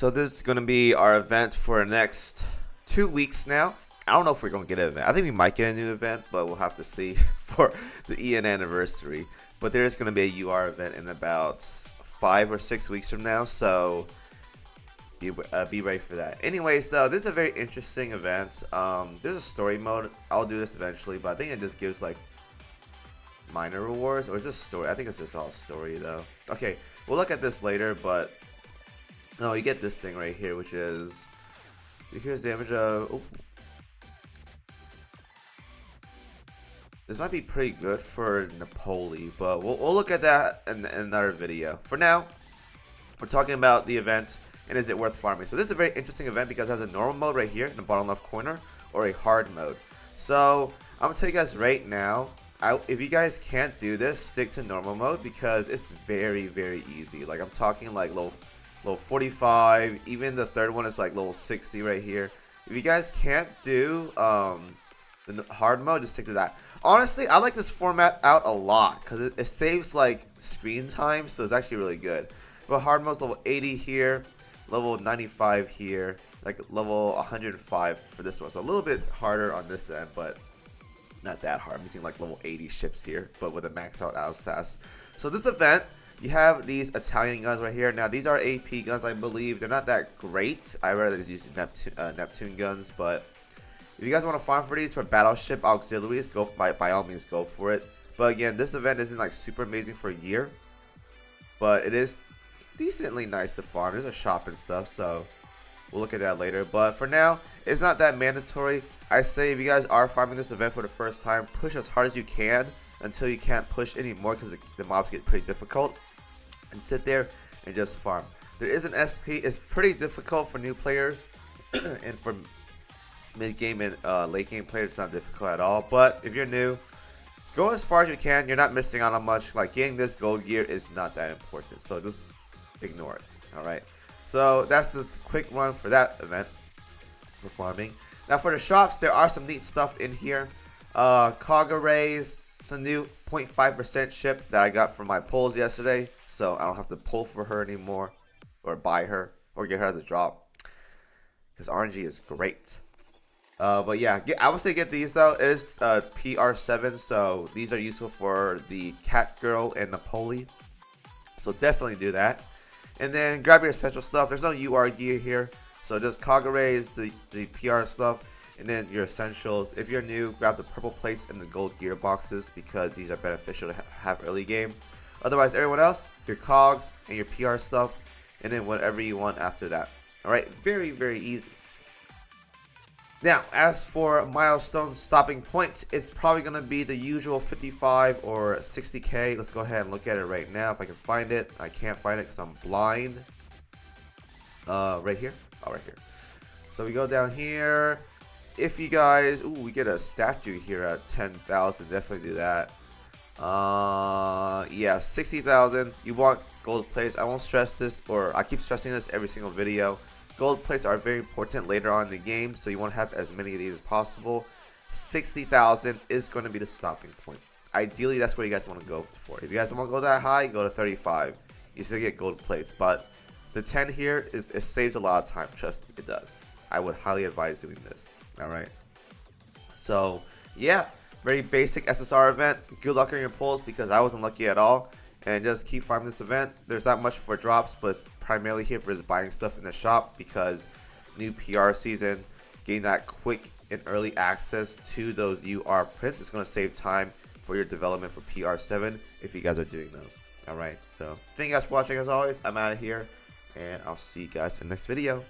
So this is going to be our event for the next 2 weeks now. I don't know if we're going to get an event. I think we might get a new event, but we'll have to see for the EN anniversary. But there is going to be a UR event in about 5 or 6 weeks from now, so be ready for that. Anyways, though, this is a very interesting event. There's a story mode. I'll do this eventually, but I think it just gives like minor rewards, or is this story? I think it's just all story though. Okay, we'll look at this later, but no, you get this thing right here, which is decrease damage of. Oh. This might be pretty good for Napoli, but we'll look at that in another video. For now, we're talking about the event and is it worth farming. So this is a very interesting event because it has a normal mode right here in the bottom left corner or a hard mode. So I'm gonna tell you guys right now, if you guys can't do this, stick to normal mode because it's very, very easy. Like I'm talking like level 45, even the third one is like level 60 right here. If you guys can't do the hard mode, just stick to that. Honestly, I like this format out a lot because it saves like screen time, so it's actually really good. But hard mode's level 80 here, level 95 here, like level 105 for this one. So a little bit harder on this end, but not that hard. I'm using like level 80 ships here, but with a max out sass. So this event, you have these Italian guns right here. Now these are AP guns, I believe. They're not that great. I rather just use Neptune guns, but if you guys want to farm for these for battleship auxiliaries, go by all means go for it. But again, this event isn't like super amazing for a year, but it is decently nice to farm. There's a shop and stuff, so we'll look at that later. But for now, it's not that mandatory. I say if you guys are farming this event for the first time, push as hard as you can until you can't push anymore because the mobs get pretty difficult, and sit there and just farm. There is an SP. It's pretty difficult for new players and for mid-game and late game players, it's not difficult at all. But if you're new, go as far as you can. You're not missing out on much. Like getting this gold gear is not that important, so just ignore it. Alright, so that's the quick run for that event for farming. Now for the shops, there are some neat stuff in here. Cog arrays, the new 0.5% ship that I got from my pulls yesterday, so I don't have to pull for her anymore or buy her or get her as a drop because RNG is great. But yeah, I would say get these though. It is PR7, so these are useful for the cat girl and the Napoli. So definitely do that. And then grab your essential stuff. There's no UR gear here, so just cog arrays, the PR stuff, and then your essentials. If you're new, grab the purple plates and the gold gear boxes because these are beneficial to have early game. Otherwise, everyone else, your cogs and your PR stuff, and then whatever you want after that. Alright, very, very easy. Now, as for milestone stopping points, it's probably going to be the usual 55 or 60k. Let's go ahead and look at it right now if I can find it. I can't find it because I'm blind. Right here? Oh, right here. So we go down here. If you guys... Ooh, we get a statue here at 10,000. Definitely do that. Yeah, 60,000. You want gold plates. I won't stress this, or I keep stressing this every single video. Gold plates are very important later on in the game, so you want to have as many of these as possible. 60,000 is going to be the stopping point. Ideally, that's where you guys want to go for. If you guys don't want to go that high, go to 35. You still get gold plates, but the 10 here it saves a lot of time. Trust me, it does. I would highly advise doing this. All right. So yeah, very basic SSR event. Good luck on your pulls because I wasn't lucky at all. And just keep farming this event. There's not much for drops, but it's primarily here for just buying stuff in the shop because new PR season, getting that quick and early access to those UR prints is going to save time for your development for PR7 if you guys are doing those. Alright, so thank you guys for watching as always. I'm out of here, and I'll see you guys in the next video.